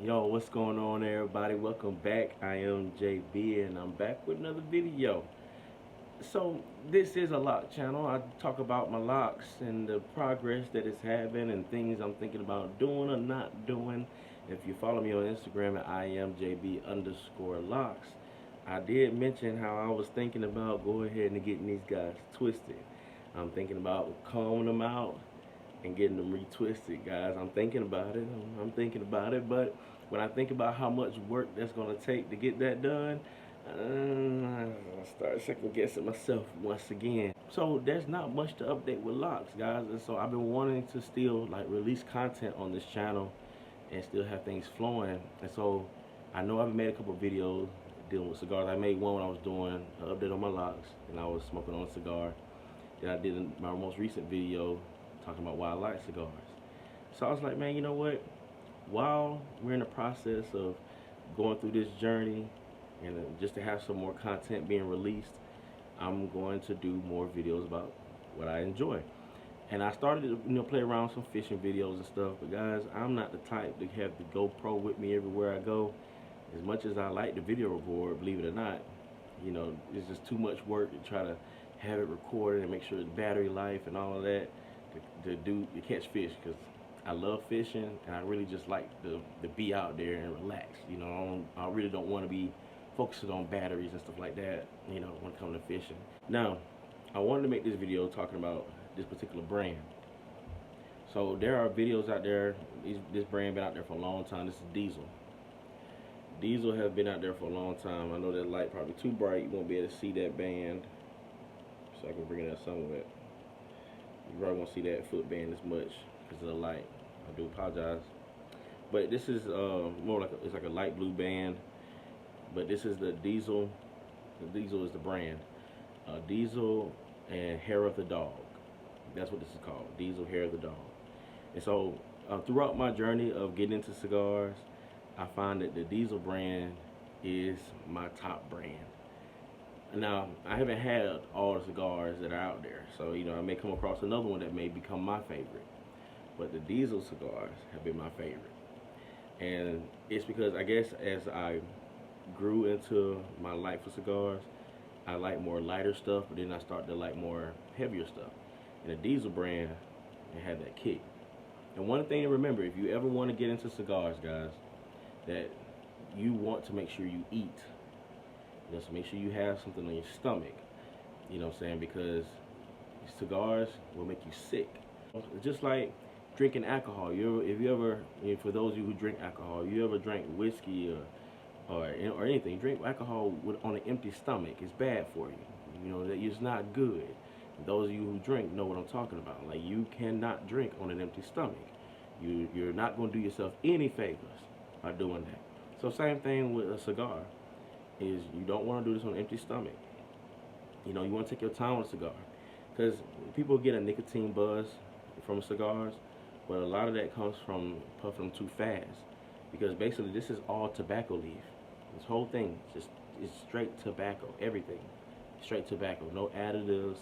Yo, what's going on, everybody? Welcome back. I am JB and I'm back with another video. So, this is a lock channel. I talk about my locks and the progress that it's having and things I'm thinking about doing or not doing. If you follow me on Instagram at I am JB underscore locks, I did mention how I was thinking about going ahead and getting these guys twisted. I'm thinking about combing them out and getting them retwisted, guys. I'm thinking about it. I'm thinking about it, but when I think about how much work that's gonna take to get that done, I start second guessing myself once again. So there's not much to update with locks, guys. And so I've been wanting to still like release content on this channel and still have things flowing. And so I know I've made a couple of videos dealing with cigars. I made one when I was doing an update on my locks and I was smoking on a cigar. Then I did in my most recent video talking about why I like cigars. So I was like, man, you know what? While we're in the process of going through this journey and just to have some more content being released, I'm going to do more videos about what I enjoy. And I started to play around with some fishing videos and stuff, but guys, I'm not the type to have the GoPro with me everywhere I go. As much as I like the video record, believe it or not, it's just too much work to try to have it recorded and make sure the battery life and all of that to catch fish, because I love fishing and I really just like to be out there and relax. I really don't want to be focusing on batteries and stuff like that, when it comes to fishing. Now, I wanted to make this video talking about this particular brand. So there are videos out there. This brand been out there for a long time. This is Diesel. Diesel has been out there for a long time. I know that light probably too bright. You won't be able to see that band. So I can bring it up somewhat. You probably won't see that foot band as much because of the light. I do apologize. But this is more like it's like a light blue band. But this is the Diesel. The Diesel is the brand. Diesel and Hair of the Dog. That's what this is called. Diesel Hair of the Dog. And so throughout my journey of getting into cigars, I find that the Diesel brand is my top brand. Now, I haven't had all the cigars that are out there, so I may come across another one that may become my favorite. But the Diesel cigars have been my favorite. And it's because I guess as I grew into my life for cigars, I like more lighter stuff, but then I started to like more heavier stuff. And the Diesel brand, it had that kick. And one thing to remember, if you ever want to get into cigars, guys, that you want to make sure you eat. So make sure you have something on your stomach. You know what I'm saying? Because cigars will make you sick. Just like drinking alcohol. For those of you who drink alcohol, you ever drank whiskey or anything, drink alcohol on an empty stomach. It's bad for you. That it's not good. Those of you who drink know what I'm talking about. Like, you cannot drink on an empty stomach. You're not going to do yourself any favors by doing that. So same thing with a cigar. Is you don't want to do this on an empty stomach. You want to take your time with a cigar, because people get a nicotine buzz from cigars, but a lot of that comes from puffing them too fast, because basically this is all tobacco leaf. This whole thing is straight tobacco, everything straight tobacco, no additives,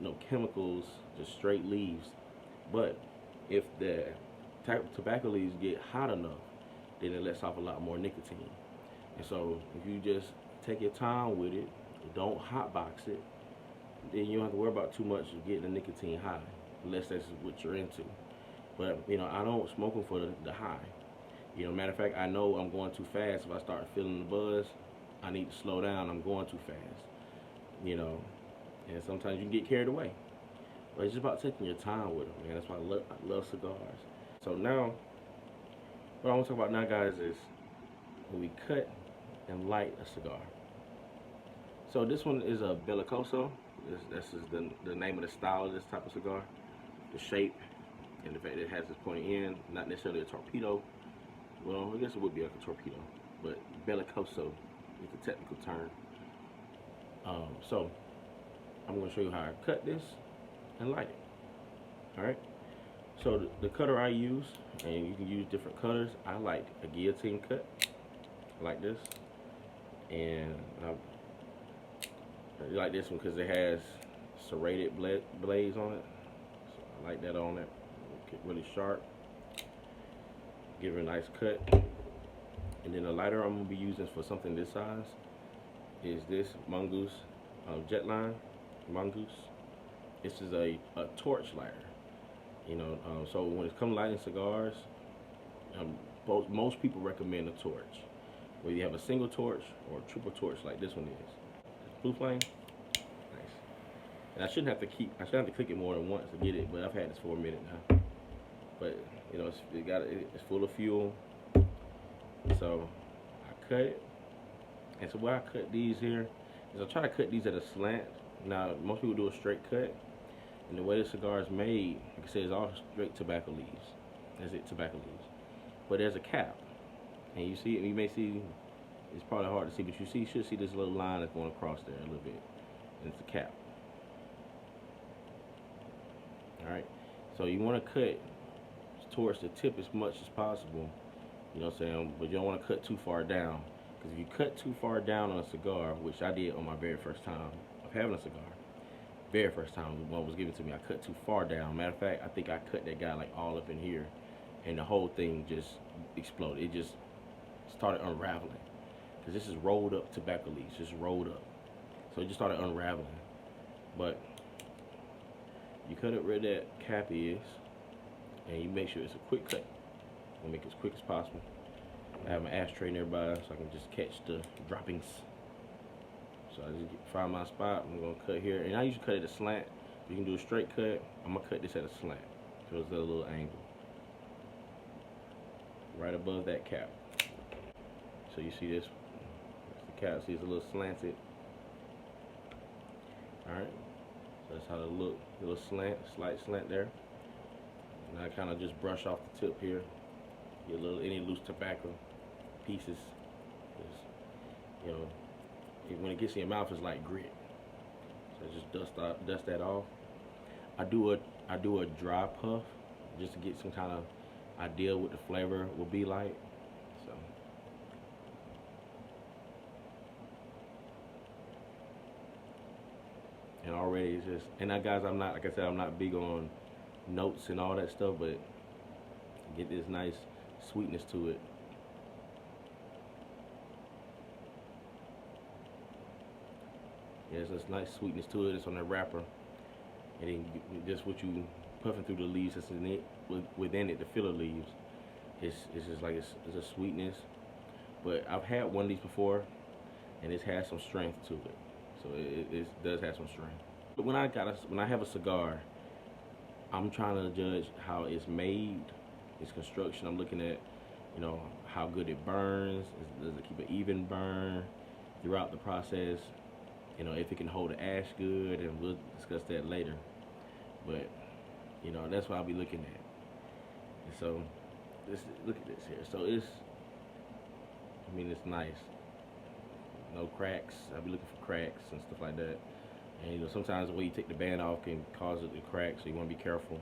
no chemicals, just straight leaves. But if the tobacco leaves get hot enough, then it lets off a lot more nicotine. And so if you just take your time with it, don't hotbox it, then you don't have to worry about too much of getting the nicotine high, unless that's what you're into. But I don't smoke them for the high. Matter of fact, I know I'm going too fast. If I start feeling the buzz, I need to slow down. I'm going too fast. And sometimes you can get carried away. But it's just about taking your time with them, man. That's why I love cigars. So now, what I want to talk about now, guys, is when we cut and light a cigar. So this one is a Bellicoso. This is the name of the style of this type of cigar. The shape and the fact that it has this pointy end, not necessarily a torpedo. Well, I guess it would be like a torpedo, but Bellicoso is the technical term. So I'm going to show you how I cut this and light it. Alright? So the cutter I use, and you can use different cutters. I like a guillotine cut, like this. And I like this one because it has serrated blades on it. So I like that on it. Get really sharp. Give it a nice cut. And then the lighter I'm gonna be using for something this size is this Mongoose Jetline Mongoose. This is a torch lighter. So when it comes to lighting cigars, um, most people recommend a torch. Whether you have a single torch or a triple torch like this one is. Blue flame, nice. And I shouldn't have to click it more than once to get it, but I've had this for a minute now. But it's full of fuel. So I cut it. And so where I cut these here is I try to cut these at a slant. Now most people do a straight cut. And the way the cigar is made, like I said, it's all straight tobacco leaves. That's it, tobacco leaves. But there's a cap. And you see, you may see, it's probably hard to see, but you should see this little line that's going across there a little bit. And it's a cap. Alright? So you want to cut towards the tip as much as possible. You know what I'm saying? But you don't want to cut too far down. Because if you cut too far down on a cigar, which I did on my very first time of having a cigar, very first time one was given to me, I cut too far down. Matter of fact, I think I cut that guy like all up in here, and the whole thing just exploded. It just started unraveling, because this is rolled up tobacco leaves, just rolled up. So it just started unraveling. But you cut it where that cap is, and you make sure it's a quick cut. You make it as quick as possible. I have my ashtray nearby so I can just catch the droppings. So I just find my spot. I'm gonna cut here, and I usually cut it at a slant. You can do a straight cut. I'm gonna cut this at a slant, so it's at a little angle, right above that cap. So you see this? That's the cap. See, it's a little slanted. All right. So that's how it look. A little slant, slight slant there. And I kind of just brush off the tip here. Get any loose tobacco pieces. Just, when it gets in your mouth, it's like grit. So just dust that off. I do a dry puff just to get some kind of idea what the flavor will be like. So and already it's just, and that, guys, I'm not, like I said, I'm not big on notes and all that stuff, but get this nice sweetness to it. Yeah, there's this nice sweetness to it. It's on the wrapper, and then just what you puffing through the leaves that's in it, within it, the filler leaves. It's just like it's a sweetness. But I've had one of these before, and it's had some strength to it. So it does have some strength. But when I have a cigar, I'm trying to judge how it's made, its construction. I'm looking at, how good it burns. Does it keep an even burn throughout the process? If it can hold the ash good, and we'll discuss that later. But, that's what I'll be looking at. And so, look at this here. So it's nice. No cracks. I'll be looking for cracks and stuff like that. And, sometimes the way you take the band off can cause it to crack, so you want to be careful.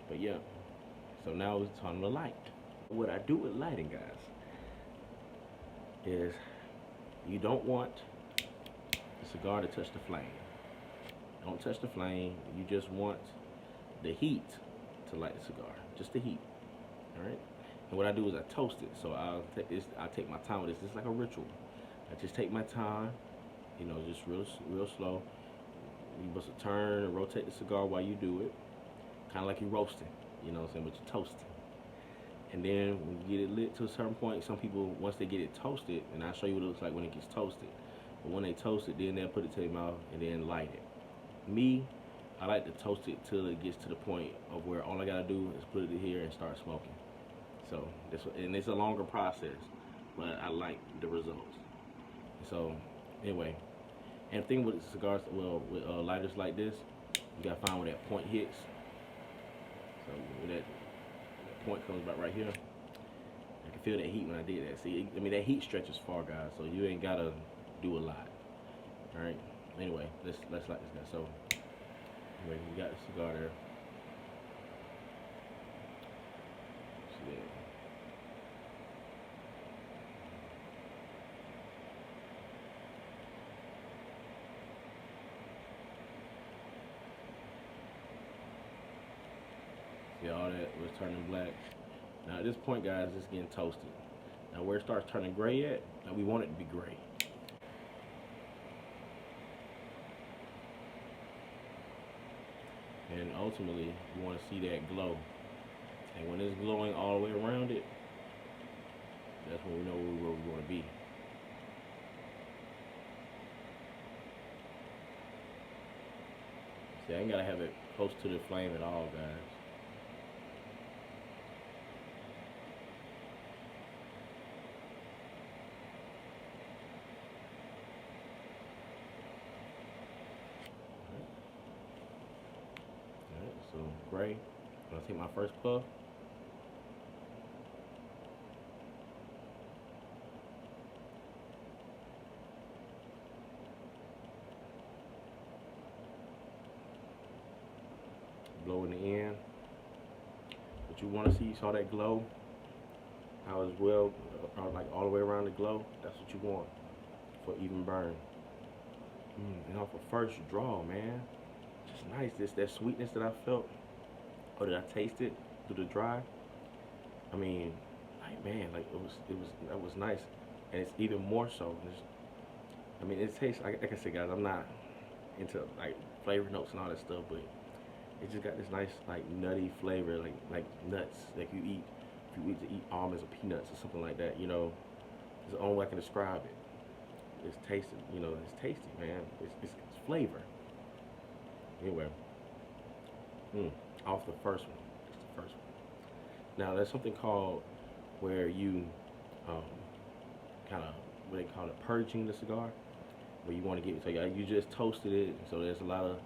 But yeah, so now it's time to light. What I do with lighting, guys, is you don't want the cigar to touch the flame. Don't touch the flame. You just want the heat to light the cigar. Just the heat. Alright? And what I do is I toast it. So I take my time with this. It's like a ritual. I just take my time, just real slow. You must turn and rotate the cigar while you do it. Kinda like you're roasting, but you're toasting. And then when you get it lit to a certain point, some people, once they get it toasted, and I'll show you what it looks like when it gets toasted. But when they toast it, then they'll put it to their mouth and then light it. Me, I like to toast it till it gets to the point of where all I gotta do is put it in here and start smoking. So and it's a longer process, but I like the results. So anyway, and the thing with cigars, with lighters like this, you gotta find where that point hits. So when that point comes about right here, I can feel that heat when I did that. See, that heat stretches far, guys. So you ain't gotta do a lot. All right. Anyway, let's light this guy. So anyway, we got the cigar there. See that? See, all that was turning black. Now at this point, guys, it's getting toasted. Now where it starts turning gray at, now we want it to be gray. And ultimately, you want to see that glow. And when it's glowing all the way around it, that's when we know where we want to be. See, I ain't gotta have it close to the flame at all, guys. Alright, so gray. I'm gonna take my first puff. Blow in the end. What you want to see, you saw that glow, how it's well, like all the way around the glow. That's what you want for even burn. And off of first draw, man, just nice. This that sweetness that I felt, or that I tasted through the dry. I mean, like man, like that was nice, and it's even more so. I mean, it tastes like I said, guys. I'm not into like flavor notes and all that stuff, but it just got this nice like nutty flavor, like nuts like you eat if you eat almonds or peanuts or something like that. You know, it's the only way I can describe it. It's tasty, you know, it's tasty, man. It's flavor. Anyway, off the first one. It's the first one. Now there's something called where you kind of what they call it, purging the cigar, where you want to get so you just toasted it, so there's a lot of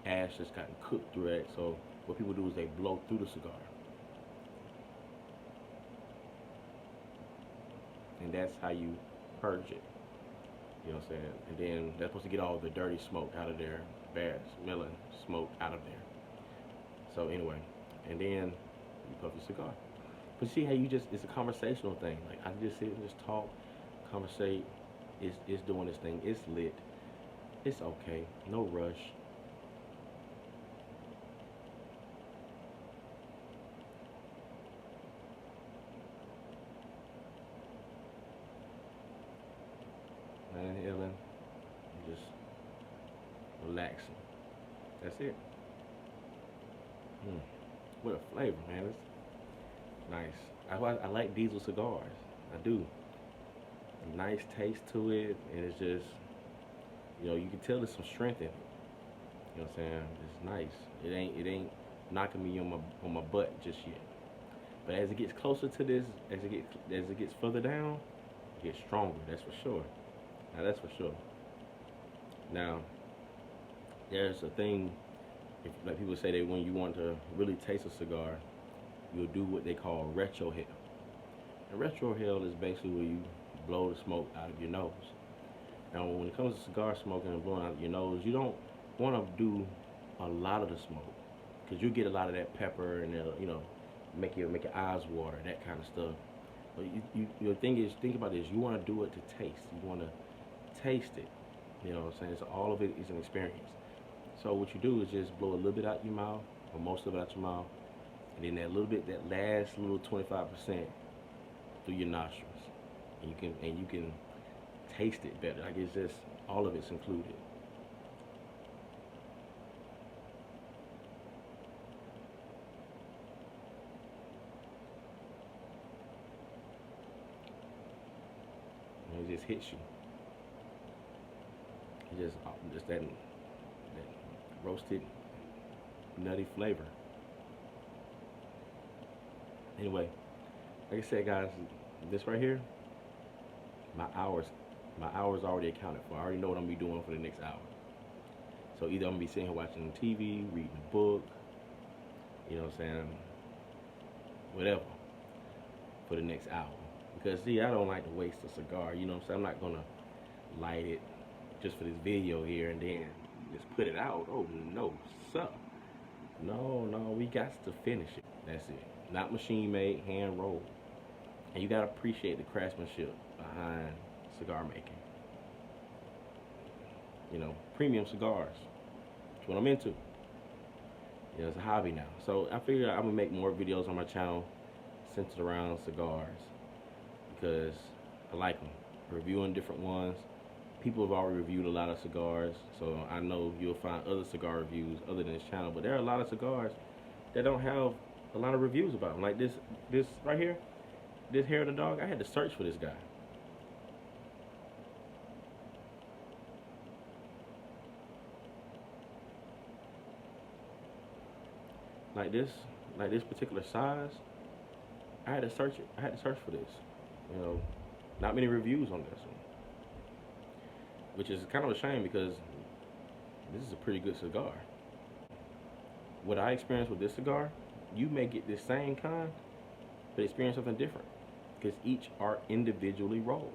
ash that's gotten cooked through it. So what people do is they blow through the cigar, and that's how you purge it. You know what I'm saying? And then that's supposed to get all the dirty smoke out of there, bad smelling smoke out of there. So anyway, and then you puff your cigar. But see how it's a conversational thing. Like I can just sit and just talk, conversate. It's doing this thing. It's lit. It's okay. No rush. Not inhaling. Just relaxing. That's it. What a flavor, man. It's nice. I like diesel cigars. I do. A nice taste to it, and it's just, you know, you can tell there's some strength in it. You know what I'm saying? It's nice. It ain't knocking me on my butt just yet. But as it gets closer to this, as it gets further down, it gets stronger. That's for sure. Now that's for sure. Now there's a thing. If, like people say that when you want to really taste a cigar, you'll do what they call retrohale. And retrohale is basically where you blow the smoke out of your nose. Now, when it comes to cigar smoking and blowing out your nose, you don't want to do a lot of the smoke, because you get a lot of that pepper and it'll, you know, make your eyes water, that kind of stuff. But your thing is, think about this: you want to do it to taste. You want to taste it. You know what I'm saying? So all of it is an experience. So what you do is just blow a little bit out your mouth, or most of it out your mouth, and then that little bit, that last little 25% through your nostrils, and you can taste it better. Like it's just all of it's included. And it just hits you. It just that roasted nutty flavor. Anyway, like I said, guys, this right here, my hours already accounted for. I already know what I'm gonna be doing for the next hour. So either I'm gonna be sitting here watching TV, reading a book, you know what I'm saying, whatever, for the next hour. Because see, I don't like to waste a cigar, you know what I'm saying? I'm not gonna light it just for this video here and then just put it out. Oh no, sir. No, we got to finish it. That's it. Not machine made, hand rolled. And you gotta appreciate the craftsmanship behind cigar making. You know, premium cigars. That's what I'm into. You know, it's a hobby now. So I figured I'm gonna make more videos on my channel centered around cigars, because I like them. Reviewing different ones. People have already reviewed a lot of cigars, so I know you'll find other cigar reviews other than this channel. But there are a lot of cigars that don't have a lot of reviews about them. Like this right here, this hair of the dog. I had to search for this guy. Like this particular size. I had to search it. I had to search for this. You know, not many reviews on this one, which is kind of a shame because this is a pretty good cigar. What I experienced with this cigar, you may get the same kind, but experience something different because each are individually rolled.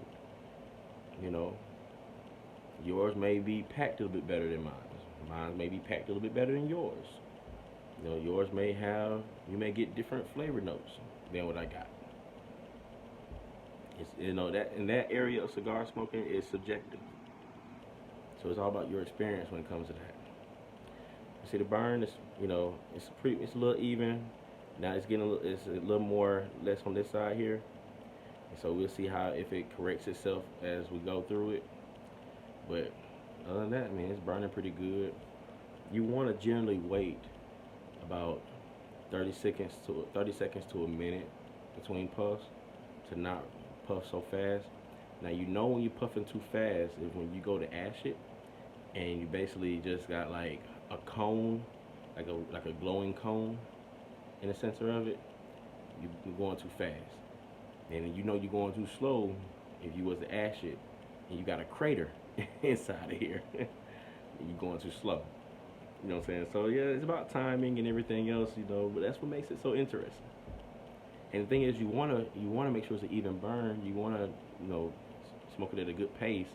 You know, yours may be packed a little bit better than mine. Mine may be packed a little bit better than yours. You know, yours may have, you may get different flavor notes than what I got. It's, you know, that in that area of cigar smoking is subjective. So it's all about your experience when it comes to that. You see the burn is, you know, it's a little even. Now it's getting it's a little more less on this side here. And so we'll see how if it corrects itself as we go through it. But other than that, man, it's burning pretty good. You want to generally wait about 30 seconds to a minute between puffs to not puff so fast. Now you know when you're puffing too fast is when you go to ash it and you basically just got like a cone, like a glowing cone in the center of it. You're going too fast. And you know you're going too slow if you was to ash it and you got a crater inside of here. You're going too slow. You know what I'm saying? So yeah, it's about timing and everything else, you know, but that's what makes it so interesting. And the thing is, you wanna make sure it's an even burn. You wanna, you know, smoke it at a good pace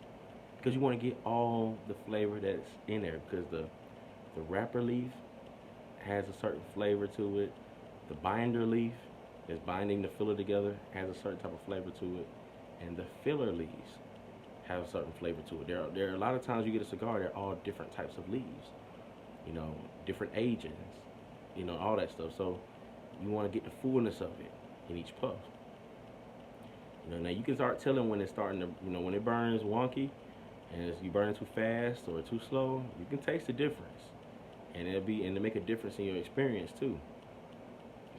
because you want to get all the flavor that's in there. Because the wrapper leaf has a certain flavor to it. The binder leaf that's binding the filler together has a certain type of flavor to it, and the filler leaves have a certain flavor to it. There are a lot of times you get a cigar, they're all different types of leaves. You know, different agents, you know, all that stuff. So you want to get the fullness of it in each puff. You know, now you can start telling when it's starting to, you know, when it burns wonky and you burning too fast or too slow, you can taste the difference. And it'll make a difference in your experience too.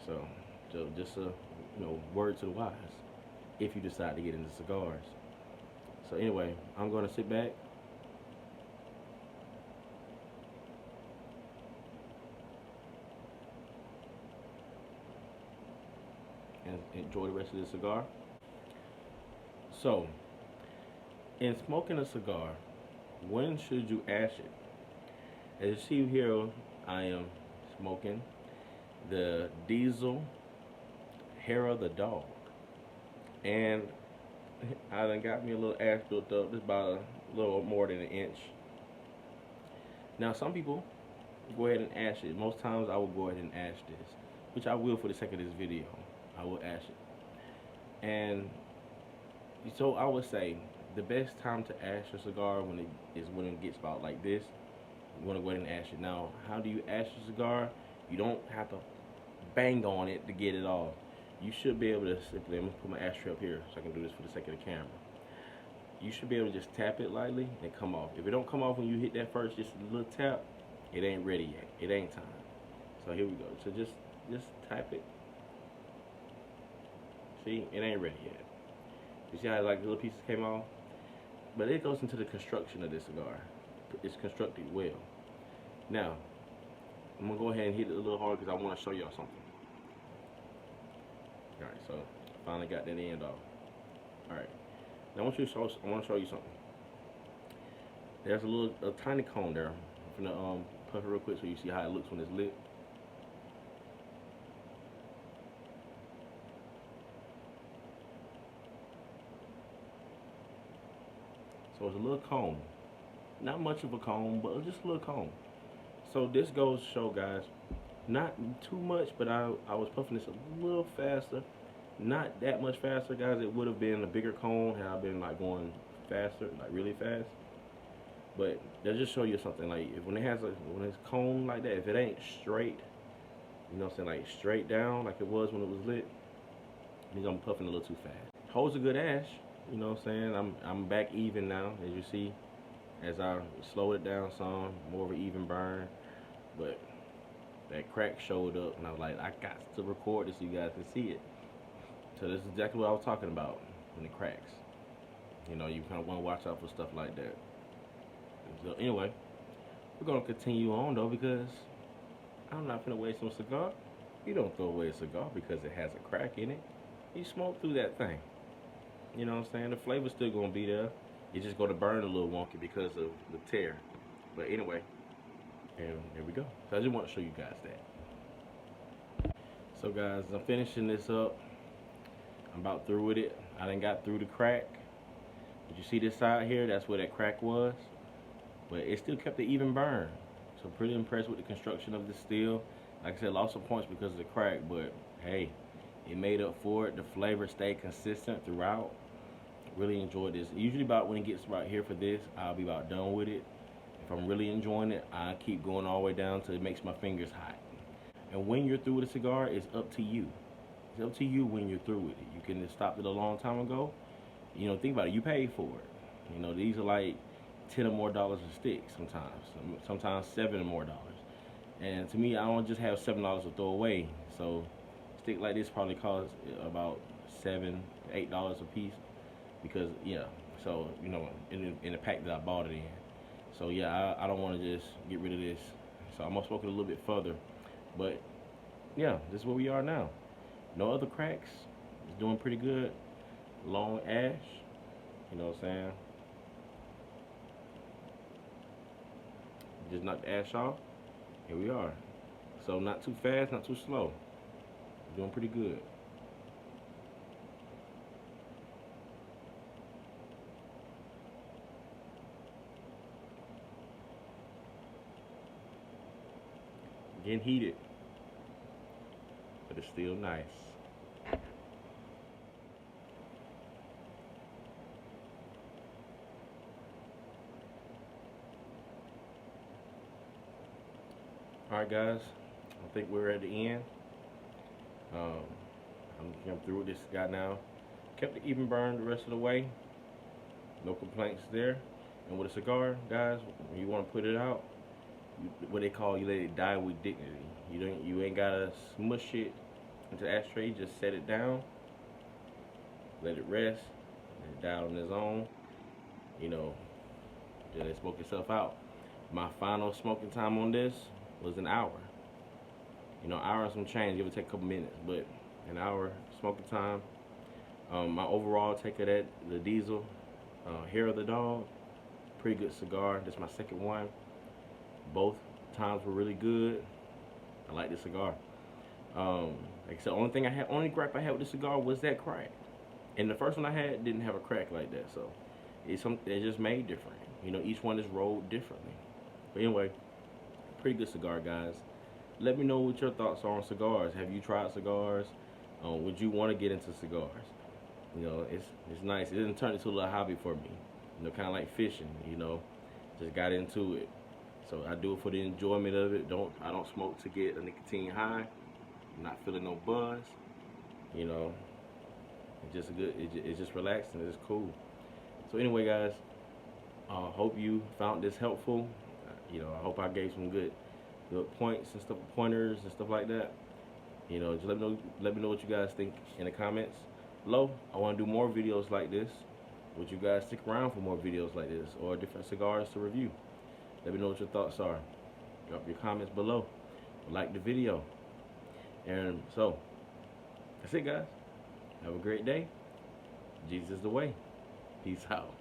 So just a, you know, word to the wise if you decide to get into cigars. So anyway, I'm going to sit back. And enjoy the rest of the cigar. So, in smoking a cigar, when should you ash it? As you see here, I am smoking the Diesel Hair of the Dog. And I done got me a little ash built up. It's about a little more than an inch. Now, some people go ahead and ash it. Most times I will go ahead and ash this, which I will for the sake of this video. I will ash it. And so I would say the best time to ash a cigar when it gets about like this. You want to go ahead and ash it. Now, how do you ash a cigar? You don't have to bang on it to get it off. You should be able to simply, I'm going to put my ashtray up here so I can do this for the sake of the camera. You should be able to just tap it lightly and come off. If it don't come off when you hit that first, just a little tap, it ain't ready yet. It ain't time. So here we go. So just tap it. See, it ain't ready yet. You see how like the little pieces came off? But it goes into the construction of this cigar. It's constructed well. Now, I'm gonna go ahead and hit it a little hard because I want to show y'all something. All right, so finally got that end off. All right, now I want to show you something. There's a tiny cone there. I'm gonna puff it real quick so you see how it looks when it's lit. So it's a little cone. Not much of a cone, but just a little cone. So this goes to show, guys, not too much, but I was puffing this a little faster. Not that much faster, guys. It would have been a bigger cone had I been like going faster, like really fast. But they'll just show you something. Like when it's cone like that, if it ain't straight, you know what I'm saying, like straight down like it was when it was lit, Means I'm puffing a little too fast. Holds a good ash. You know what I'm saying? I'm back even now, as you see. As I slowed it down some, more of an even burn. But that crack showed up, and I was like, I got to record this so you guys can see it. So this is exactly what I was talking about when it cracks. You know, you kind of want to watch out for stuff like that. So anyway, we're gonna continue on though, because I'm not gonna waste some cigar. You don't throw away a cigar because it has a crack in it. You smoke through that thing. You know what I'm saying? The flavor's still gonna be there. It's just gonna burn a little wonky because of the tear. But anyway, and there we go. So I just want to show you guys that. So guys, I'm finishing this up. I'm about through with it. I done got through the crack. Did you see this side here? That's where that crack was. But it still kept an even burn. So pretty impressed with the construction of the steel. Like I said, lost some points because of the crack, but hey, it made up for it. The flavor stayed consistent throughout. Really enjoyed this. Usually about when it gets right here for this, I'll be about done with it. If I'm really enjoying it, I keep going all the way down till it makes my fingers hot. And when you're through with a cigar, it's up to you. It's up to you when you're through with it. You can have stopped it a long time ago. You know, think about it. You paid for it. You know, these are like $10 or more a stick sometimes. Sometimes $7 or more. And to me, I don't just have $7 to throw away. So a stick like this probably costs about $7, $8 a piece. Because yeah, so you know, in the pack that I bought it in. So yeah, I don't want to just get rid of this. So I'm gonna smoke it a little bit further. But yeah, this is where we are now. No other cracks. It's doing pretty good. Long ash. You know what I'm saying? Just knock the ash off. Here we are. So not too fast, not too slow. Doing pretty good. Getting heated, but it's still nice. Alright guys, I think we're at the end. I'm through with this guy now. Kept it even burn the rest of the way. No complaints there. And with a cigar, guys, when you want to put it out, what they call, you let it die with dignity. You ain't gotta smush it into the ashtray. Just set it down, let it rest, let it die on its own. You know, then it smoke itself out. My final smoking time on this was an hour. You know, hour and some change. It would take a couple minutes, but an hour smoking time. My overall take of that, the Diesel, Hair of the Dog, pretty good cigar. This is my second one. Both times were really good. I like this cigar. Like I said, only gripe I had with the cigar was that crack. And the first one I had didn't have a crack like that, so it's just made different. You know, each one is rolled differently. But anyway, pretty good cigar, guys. Let me know what your thoughts are on cigars. Have you tried cigars? Would you want to get into cigars? You know, it's nice. It didn't turn into a little hobby for me. You know, kind of like fishing. You know, just got into it. So I do it for the enjoyment of it. I don't smoke to get a nicotine high. I'm not feeling no buzz. You know, it's just good. It's just relaxing. It's cool. So anyway, guys, hope you found this helpful. You know, I hope I gave some good points and stuff, pointers and stuff like that. You know, just let me know what you guys think in the comments below. I want to do more videos like this. Would you guys stick around for more videos like this or different cigars to review? Let me know what your thoughts are. Drop your comments below. Like the video. And so, that's it, guys. Have a great day. Jesus is the way. Peace out.